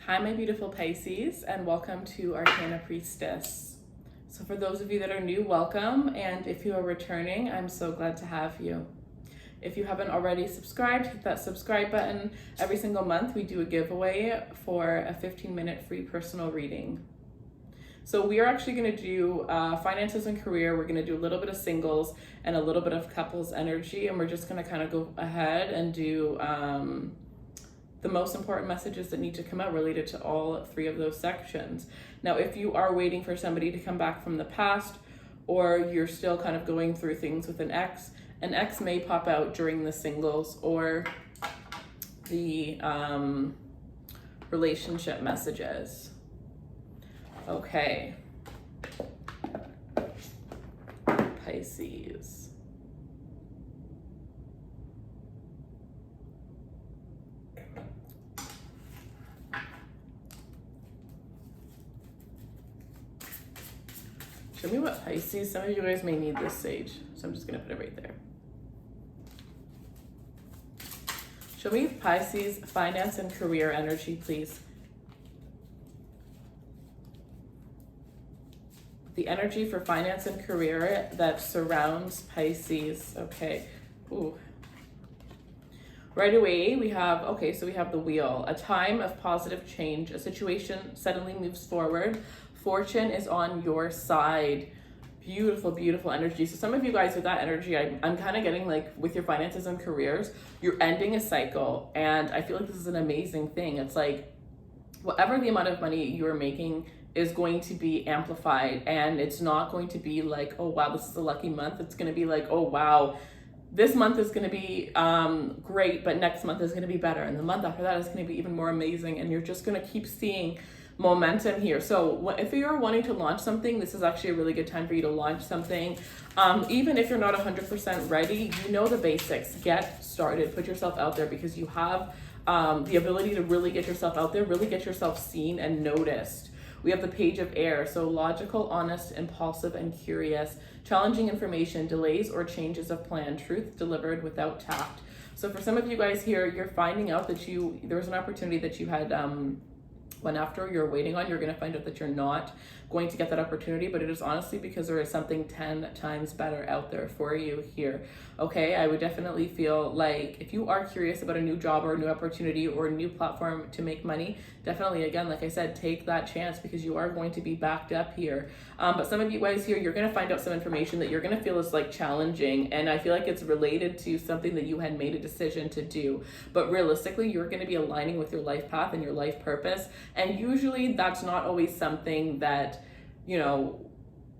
Hi, my beautiful Pisces, and welcome to Arcana Priestess. So for those of you that are new, welcome, and if you are returning, I'm so glad to have you. If you haven't already subscribed, hit that subscribe button. Every single month, we do a giveaway for a 15-minute free personal reading. So we are actually going to do finances and career. We're going to do a little bit of singles and a little bit of couples energy, and we're just going to kind of go ahead and do the most important messages that need to come out related to all three of those sections. Now, if you are waiting for somebody to come back from the past, or you're still kind of going through things with an ex may pop out during the singles or the relationship messages. Okay. Pisces. Show me what Pisces, some of you guys may need this sage, so I'm just gonna put it right there. Show me Pisces, finance and career energy, please. The energy for finance and career that surrounds Pisces, okay. Ooh. Right away, we have, okay, so we have the wheel, a time of positive change, a situation suddenly moves forward. Fortune is on your side. Beautiful, beautiful energy. So some of you guys with that energy, I'm kind of getting like with your finances and careers, you're ending a cycle. And I feel like this is an amazing thing. It's like whatever the amount of money you're making is going to be amplified. And it's not going to be like, oh, wow, this is a lucky month. It's going to be like, oh, wow, this month is going to be great, but next month is going to be better. And the month after that is going to be even more amazing. And you're just going to keep seeing momentum here. So if you're wanting to launch something, this is actually a really good time for you to launch something. Even if you're not 100% ready, you know the basics. Get started, put yourself out there, because you have the ability to really get yourself out there, really get yourself seen and noticed. We have the page of air, so logical, honest, impulsive, and curious. Challenging information, delays or changes of plan, truth delivered without tact. So for some of you guys here, you're finding out that there was an opportunity that you had went after, you're waiting on. You're going to find out that you're not going to get that opportunity, but it is honestly because there is something 10 times better out there for you here. Okay, I would definitely feel like if you are curious about a new job or a new opportunity or a new platform to make money, definitely, again, like I said, take that chance, because you are going to be backed up here. But some of you guys here, you're going to find out some information that you're going to feel is like challenging, and I feel like it's related to something that you had made a decision to do. But realistically, you're going to be aligning with your life path and your life purpose, and usually that's not always something that, you know,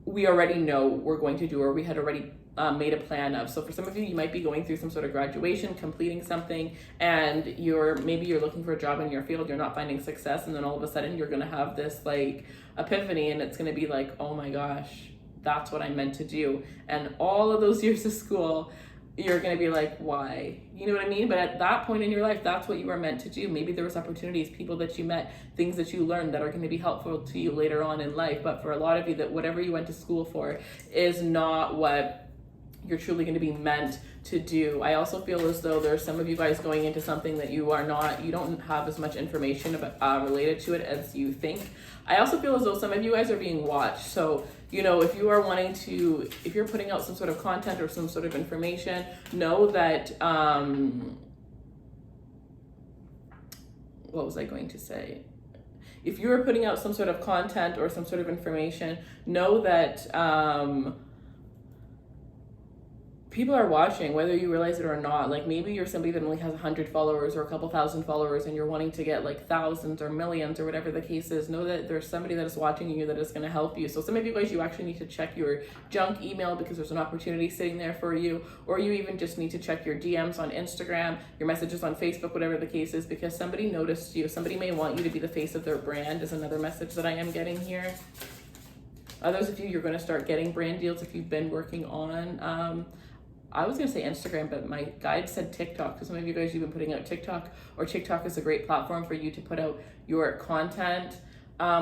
we already know we're going to do, or we had already made a plan of. So for some of you, you might be going through some sort of graduation, completing something, and maybe you're looking for a job in your field, you're not finding success, and then all of a sudden you're going to have this like epiphany, and it's going to be like, oh my gosh, that's what I meant to do. And all of those years of school, you're going to be like, why? You know what I mean? But at that point in your life, that's what you were meant to do. Maybe there was opportunities, people that you met, things that you learned that are going to be helpful to you later on in life. But for a lot of you, that whatever you went to school for is not what you're truly going to be meant to do. I also feel as though there's some of you guys going into something that you don't have as much information about related to it as you think. I also feel as though some of you guys are being watched. So, you know, if you're putting out some sort of content or some sort of information, know that, what was I going to say? If you're putting out some sort of content or some sort of information, know that, people are watching, whether you realize it or not. Like maybe you're somebody that only has 100 followers or a couple thousand followers, and you're wanting to get like thousands or millions or whatever the case is. Know that there's somebody that is watching you that is going to help you. So some of you guys, you actually need to check your junk email, because there's an opportunity sitting there for you, or you even just need to check your DMs on Instagram, your messages on Facebook, whatever the case is, because somebody noticed you. Somebody may want you to be the face of their brand, is another message that I am getting here. Others of you, you're going to start getting brand deals if you've been working on I was going to say Instagram, but my guide said TikTok, because some of you guys, you've been putting out TikTok, or TikTok is a great platform for you to put out your content.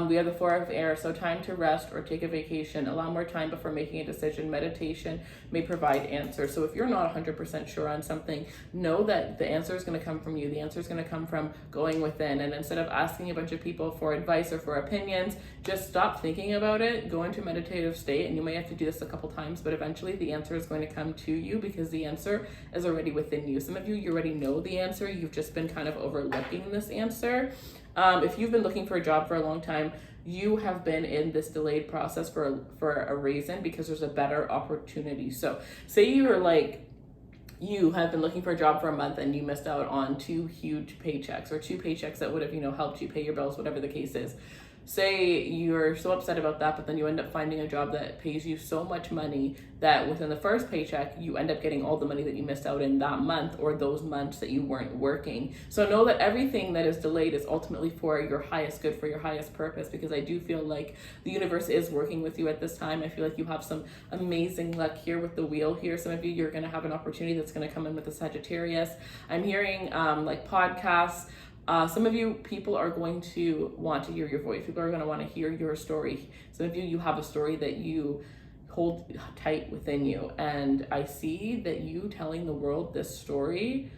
We have the Four of Air, so time to rest or take a vacation. Allow more time before making a decision. Meditation may provide answers. So if you're not 100% sure on something, know that the answer is going to come from you. The answer is going to come from going within. And instead of asking a bunch of people for advice or for opinions, just stop thinking about it, go into a meditative state, and you may have to do this a couple times, but eventually the answer is going to come to you because the answer is already within you. Some of you already know the answer. You've just been kind of overlooking this answer. If you've been looking for a job for a long time, you have been in this delayed process for a reason, because there's a better opportunity. So say you have been looking for a job for a month and you missed out on 2 huge paychecks, or 2 paychecks that would have, helped you pay your bills, whatever the case is. Say you're so upset about that, but then you end up finding a job that pays you so much money that within the first paycheck, you end up getting all the money that you missed out in that month or those months that you weren't working. So know that everything that is delayed is ultimately for your highest good, for your highest purpose, because I do feel like the universe is working with you at this time. I feel like you have some amazing luck here with the wheel here. Some of you're going to have an opportunity that's going to come in with the Sagittarius. I'm hearing podcasts. Some of you, people are going to want to hear your voice. People are going to want to hear your story. Some of you have a story that you hold tight within you. And I see that you telling the world this story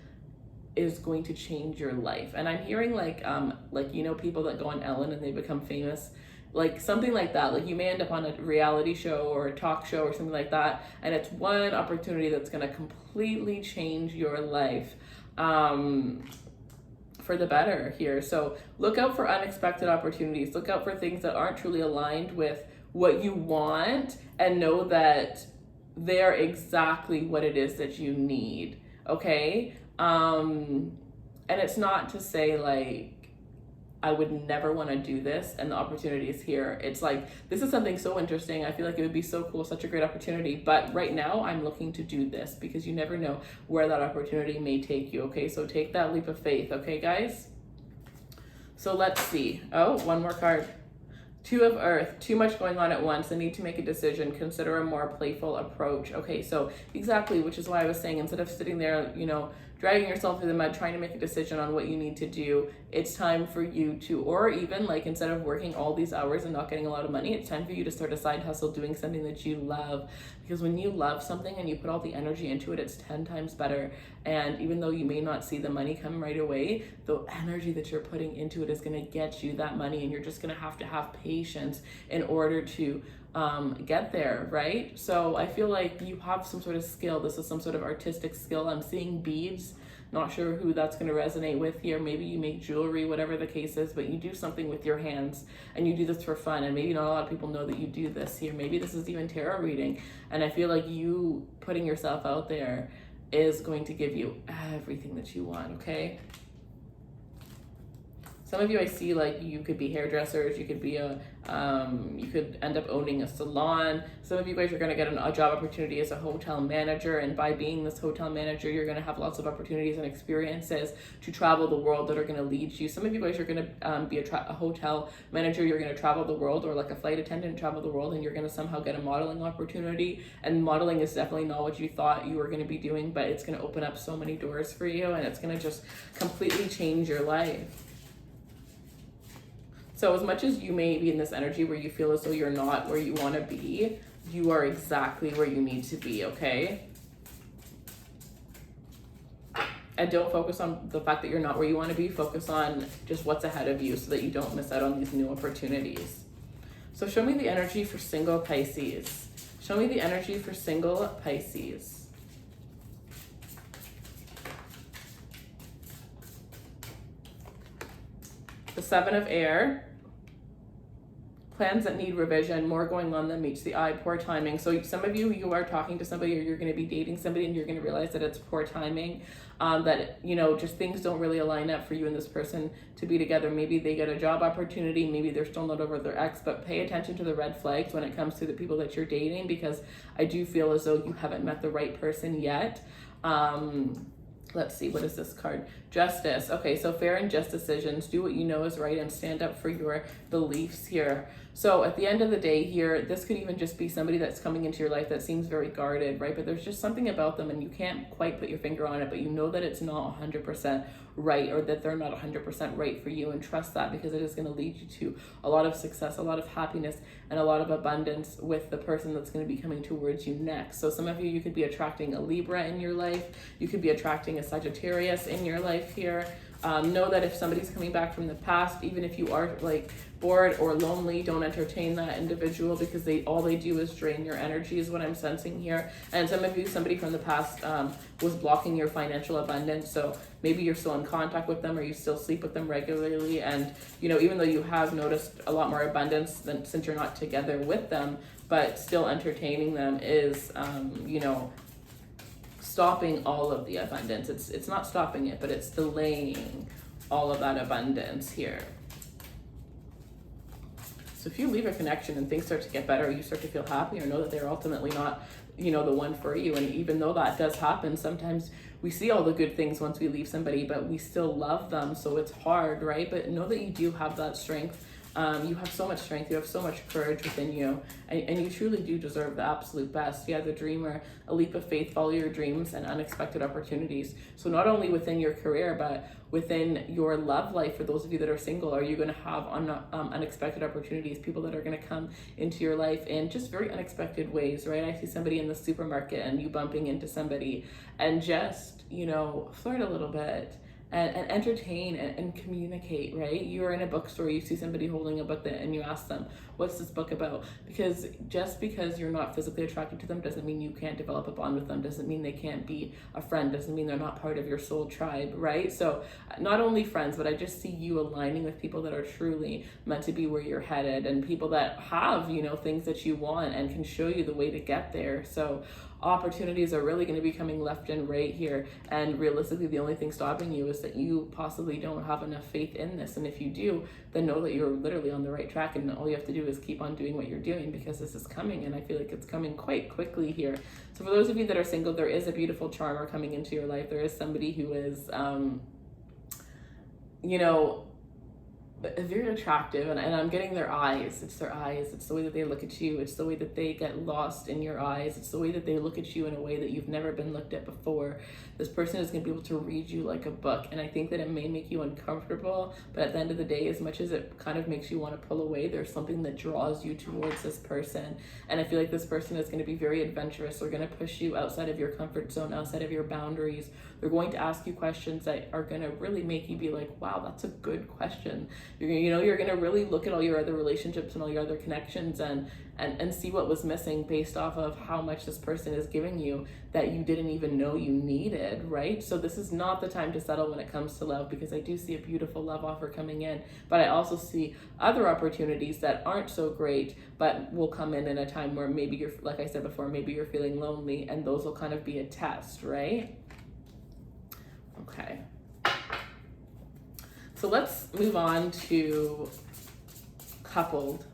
is going to change your life. And I'm hearing people that go on Ellen and they become famous, like something like that. Like you may end up on a reality show or a talk show or something like that. And it's one opportunity that's going to completely change your life. For the better here. So look out for unexpected opportunities. Look out for things that aren't truly aligned with what you want, and know that they're exactly what it is that you need. Okay? And it's not to say I would never want to do this and the opportunity is here. It's this is something so interesting. I feel like it would be so cool, such a great opportunity. But right now I'm looking to do this because you never know where that opportunity may take you. Okay, so take that leap of faith. Okay, guys? So let's see. Oh, one more card. 2 of Earth, too much going on at once. I need to make a decision. Consider a more playful approach. Okay, so exactly, which is why I was saying, instead of sitting there, dragging yourself through the mud, trying to make a decision on what you need to do, it's time for you to, or even instead of working all these hours and not getting a lot of money, it's time for you to start a side hustle doing something that you love. Because when you love something and you put all the energy into it, it's 10 times better. And even though you may not see the money come right away, the energy that you're putting into it is going to get you that money, and you're just going to have patience in order to get there, right? So I feel like you have some sort of skill. This is some sort of artistic skill. I'm seeing beads. Not sure who that's going to resonate with here. Maybe you make jewelry, whatever the case is, but you do something with your hands and you do this for fun. And maybe not a lot of people know that you do this here. Maybe this is even tarot reading. And I feel like you putting yourself out there is going to give you everything that you want, okay? Some of you, I see you could be hairdressers, you could be you could end up owning a salon. Some of you guys are going to get a job opportunity as a hotel manager, and by being this hotel manager, you're going to have lots of opportunities and experiences to travel the world that are going to lead you. Some of you guys are going to be a hotel manager, you're going to travel the world, or a flight attendant, travel the world, and you're going to somehow get a modeling opportunity. And modeling is definitely not what you thought you were going to be doing, but it's going to open up so many doors for you, and it's going to just completely change your life. So as much as you may be in this energy where you feel as though you're not where you want to be, you are exactly where you need to be, okay? And don't focus on the fact that you're not where you want to be. Focus on just what's ahead of you so that you don't miss out on these new opportunities. So show me the energy for single Pisces. Show me the energy for single Pisces. The 7 of Air. Plans that need revision, more going on than meets the eye, poor timing. So some of you are talking to somebody, or you're going to be dating somebody, and you're going to realize that it's poor timing, that, just things don't really align up for you and this person to be together. Maybe they get a job opportunity, maybe they're still not over their ex, but pay attention to the red flags when it comes to the people that you're dating, because I do feel as though you haven't met the right person yet. Let's see, what is this card? Justice. Okay, so fair and just decisions. Do what you know is right and stand up for your beliefs here. So at the end of the day here, this could even just be somebody that's coming into your life that seems very guarded, right? But there's just something about them and you can't quite put your finger on it, but you know that it's not 100% right, or that they're not 100% right for you, and trust that, because it is going to lead you to a lot of success, a lot of happiness, and a lot of abundance with the person that's going to be coming towards you next. So some of you could be attracting a Libra in your life. You could be attracting a Sagittarius in your life here. Know that if somebody's coming back from the past, even if you are like bored or lonely, don't entertain that individual, because all they do is drain your energy, is what I'm sensing here. And some of you, somebody from the past was blocking your financial abundance. So maybe you're still in contact with them, or you still sleep with them regularly. And, you know, even though you have noticed a lot more abundance than since you're not together with them, but still entertaining them is, you know, stopping all of the abundance. It's not stopping it, but it's delaying all of that abundance here. So if you leave a connection and things start to get better, you start to feel happy, or know that they're ultimately not, you know, the one for you. And even though that does happen, sometimes we see all the good things once we leave somebody, but we still love them. So it's hard, right? But know that you do have that strength. You have so much strength, you have so much courage within you, and you truly do deserve the absolute best. Yeah, the dreamer, a leap of faith, follow your dreams and unexpected opportunities. So not only within your career, but within your love life, for those of you that are single, are you going to have unexpected opportunities, people that are going to come into your life in just very unexpected ways, right? I see somebody in the supermarket and you bumping into somebody, and just, you know, flirt a little bit. And entertain and communicate, right? You're in a bookstore, you see somebody holding a book and you ask them, what's this book about? Because just because you're not physically attracted to them doesn't mean you can't develop a bond with them, doesn't mean they can't be a friend, doesn't mean they're not part of your soul tribe, right? So not only friends, but I just see you aligning with people that are truly meant to be where you're headed, and people that have, you know, things that you want and can show you the way to get there. So opportunities are really going to be coming left and right here, and realistically the only thing stopping you is that you possibly don't have enough faith in this. And if you do, then know that you're literally on the right track, and all you have to do is keep on doing what you're doing, because this is coming, and I feel like it's coming quite quickly here. So for those of you that are single, there is a beautiful charmer coming into your life. There is somebody who is you know, very attractive, and I'm getting their eyes. It's their eyes. It's the way that they look at you. It's the way that they get lost in your eyes. It's the way that they look at you in a way that you've never been looked at before. This person is going to be able to read you like a book, and I think that it may make you uncomfortable, but at the end of the day, as much as it kind of makes you want to pull away, there's something that draws you towards this person. And I feel like this person is going to be very adventurous. They're going to push you outside of your comfort zone, outside of your boundaries. They're going to ask you questions that are going to really make you be like, wow, that's a good question. You're going to really look at all your other relationships and all your other connections and see what was missing based off of how much this person is giving you that you didn't even know you needed, right? So this is not the time to settle when it comes to love, because I do see a beautiful love offer coming in, but I also see other opportunities that aren't so great, but will come in a time where maybe you're, like I said before, maybe you're feeling lonely, and those will kind of be a test, right? Okay. So let's move on to coupled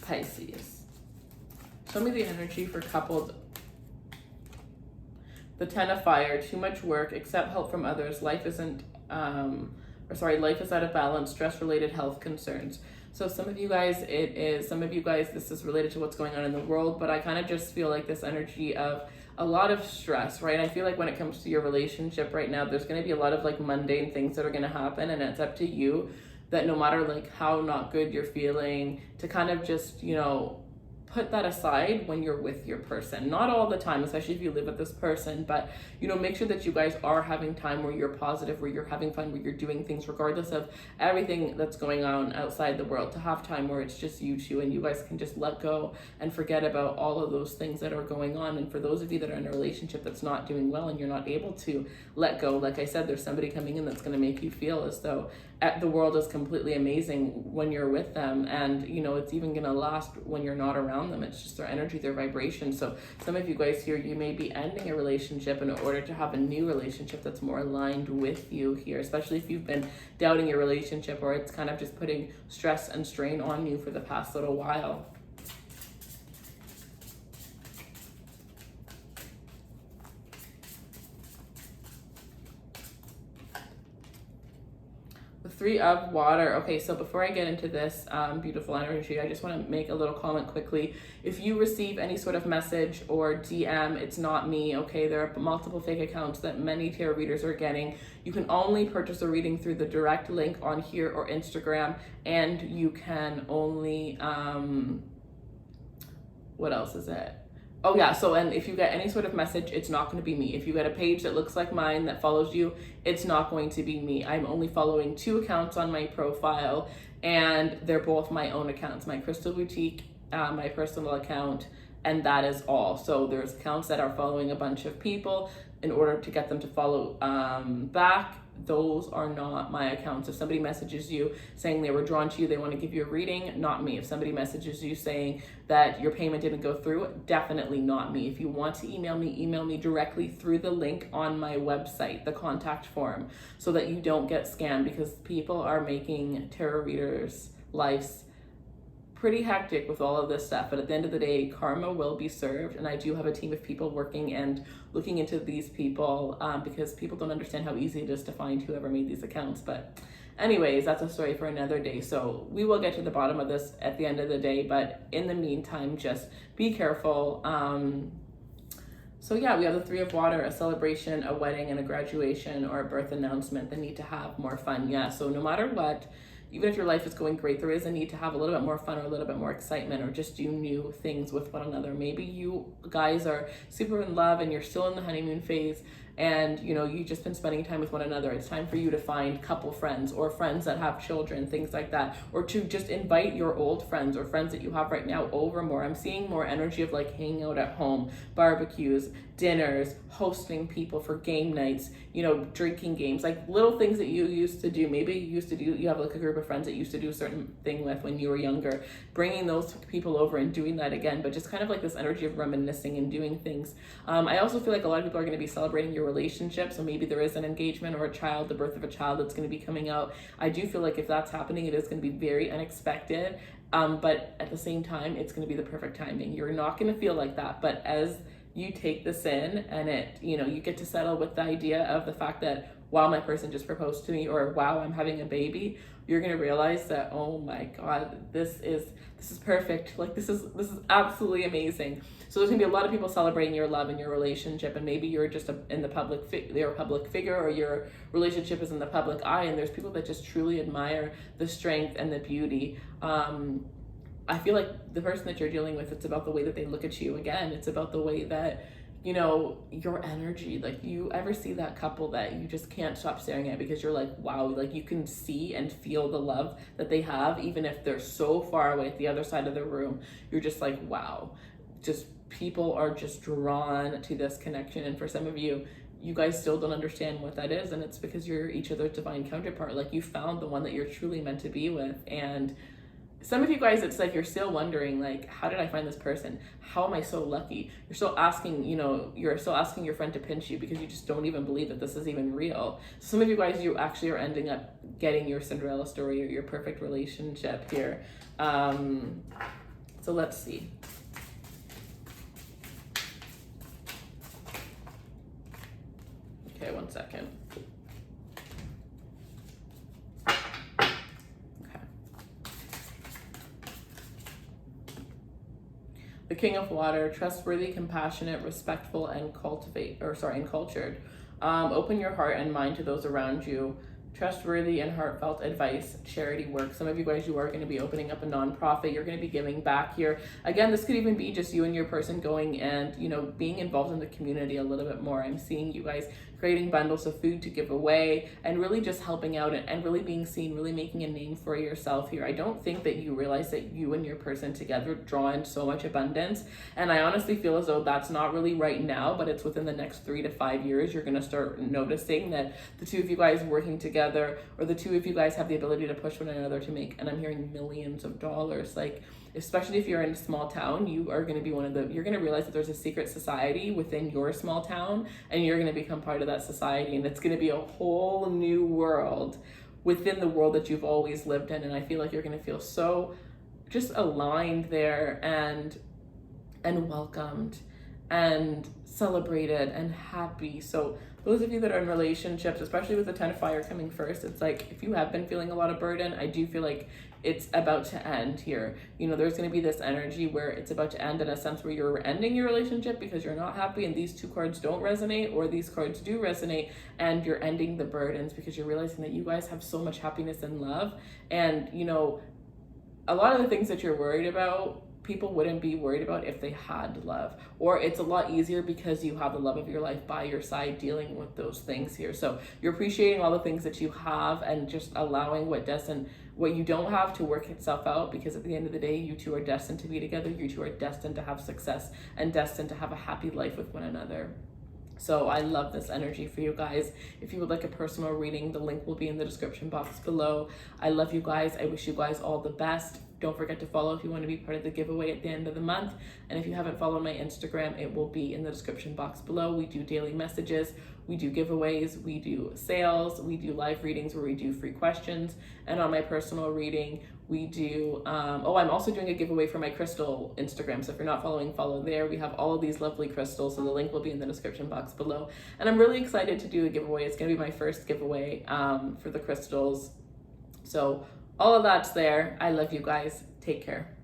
Pisces. Show me the energy for coupled. The 10 of Fire, too much work, accept help from others. Life is out of balance, stress-related health concerns. So some of you guys, this is related to what's going on in the world, but I kind of just feel like this energy of a lot of stress, right? I feel like when it comes to your relationship right now, there's going to be a lot of like mundane things that are going to happen, and it's up to you that no matter like how not good you're feeling, to kind of just, you know, put that aside when you're with your person. Not all the time, especially if you live with this person, but, you know, make sure that you guys are having time where you're positive, where you're having fun, where you're doing things regardless of everything that's going on outside the world, to have time where it's just you two and you guys can just let go and forget about all of those things that are going on. And for those of you that are in a relationship that's not doing well and you're not able to let go, like I said, there's somebody coming in that's going to make you feel as though the world is completely amazing when you're with them, and you know it's even going to last when you're not around them. It's just their energy, their vibration. So some of you guys here, you may be ending a relationship in order to have a new relationship that's more aligned with you here, especially if you've been doubting your relationship, or it's kind of just putting stress and strain on you for the past little while. Three of water. Okay, so before I get into this beautiful energy, I just want to make a little comment quickly. If you receive any sort of message or DM, it's not me, okay? There are multiple fake accounts that many tarot readers are getting. You can only purchase a reading through the direct link on here or Instagram, and you can only, what else is it? Oh yeah, so and if you get any sort of message, it's not going to be me. If you get a page that looks like mine that follows you, it's not going to be me. I'm only following 2 accounts on my profile, and they're both my own accounts, my Crystal Boutique, my personal account, and that is all. So there's accounts that are following a bunch of people in order to get them to follow back. Those are not my accounts. If somebody messages you saying they were drawn to you, they want to give you a reading, not me. If somebody messages you saying that your payment didn't go through, definitely not me. If you want to email me directly through the link on my website, the contact form, so that you don't get scammed, because people are making tarot readers' lives pretty hectic with all of this stuff. But at the end of the day, karma will be served, and I do have a team of people working and looking into these people because people don't understand how easy it is to find whoever made these accounts. But anyways, that's a story for another day. So we will get to the bottom of this at the end of the day, but in the meantime, just be careful. So yeah, we have the 3 of water, a celebration, a wedding, and a graduation or a birth announcement. The need to have more fun. Yeah, so no matter what, even if your life is going great, there is a need to have a little bit more fun or a little bit more excitement, or just do new things with one another. Maybe you guys are super in love and you're still in the honeymoon phase, and you know, you've just been spending time with one another. It's time for you to find couple friends or friends that have children, things like that, or to just invite your old friends or friends that you have right now over more. I'm seeing more energy of like hanging out at home, barbecues, dinners, hosting people for game nights, you know, drinking games, like little things that you used to do. Maybe you have like a group of friends that you used to do a certain thing with when you were younger, bringing those people over and doing that again, but just kind of like this energy of reminiscing and doing things. I also feel like a lot of people are going to be celebrating your relationship, so maybe there is an engagement or a child, the birth of a child that's going to be coming out. I do feel like if that's happening, it is going to be very unexpected, but at the same time, it's going to be the perfect timing. You're not going to feel like that, but as you take this in and it, you know, you get to settle with the idea of the fact that, wow, my person just proposed to me, or wow, I'm having a baby, you're going to realize that, oh my God, this is perfect. Like this is absolutely amazing. So there's going to be a lot of people celebrating your love and your relationship, and maybe you're just you're a public figure, or your relationship is in the public eye, and there's people that just truly admire the strength and the beauty. I feel like the person that you're dealing with, it's about the way that they look at you. Again, it's about the way that, you know, your energy, like you ever see that couple that you just can't stop staring at because you're like, wow, like you can see and feel the love that they have, even if they're so far away at the other side of the room. You're just like, wow, just people are just drawn to this connection. And for some of you, you guys still don't understand what that is, and it's because you're each other's divine counterpart. Like you found the one that you're truly meant to be with. And some of you guys, it's like you're still wondering, like, how did I find this person? How am I so lucky? You're still asking, you know, you're still asking your friend to pinch you because you just don't even believe that this is even real. So some of you guys, you actually are ending up getting your Cinderella story or your perfect relationship here. So let's see. Okay, one second. The King of Water, trustworthy, compassionate, respectful, and cultured. Open your heart and mind to those around you. Trustworthy and heartfelt advice, charity work. Some of you guys, you are going to be opening up a nonprofit. You're going to be giving back here. Again, this could even be just you and your person going and, you know, being involved in the community a little bit more. I'm seeing you guys creating bundles of food to give away and really just helping out and really being seen, really making a name for yourself here. I don't think that you realize that you and your person together draw in so much abundance. And I honestly feel as though that's not really right now, but it's within the next 3 to 5 years, you're going to start noticing that the two of you guys working together, or the two of you guys have the ability to push one another to make, and I'm hearing millions of dollars. Like, especially if you're in a small town, you are going to be you're going to realize that there's a secret society within your small town, and you're going to become part of that society, and it's going to be a whole new world within the world that you've always lived in. And I feel like you're going to feel so just aligned there and welcomed and celebrated and happy. So those of you that are in relationships, especially with the 10 of fire coming first, it's like if you have been feeling a lot of burden, I do feel like it's about to end here. You know, there's going to be this energy where it's about to end in a sense where you're ending your relationship because you're not happy and these two cards don't resonate, or these cards do resonate, and you're ending the burdens because you're realizing that you guys have so much happiness and love. And, you know, a lot of the things that you're worried about, people wouldn't be worried about if they had love, or it's a lot easier because you have the love of your life by your side dealing with those things here. So you're appreciating all the things that you have and just allowing what you don't have to work itself out, because at the end of the day, you two are destined to be together. You two are destined to have success and destined to have a happy life with one another. So I love this energy for you guys. If you would like a personal reading, the link will be in the description box below. I love you guys. I wish you guys all the best. Don't forget to follow if you want to be part of the giveaway at the end of the month. And if you haven't followed my Instagram, it will be in the description box below. We do daily messages, we do giveaways, we do sales, we do live readings where we do free questions. And on my personal reading, we do, I'm also doing a giveaway for my crystal Instagram. So if you're not following, follow there. We have all of these lovely crystals. So the link will be in the description box below. And I'm really excited to do a giveaway. It's going to be my first giveaway for the crystals. So all of that's there. I love you guys. Take care.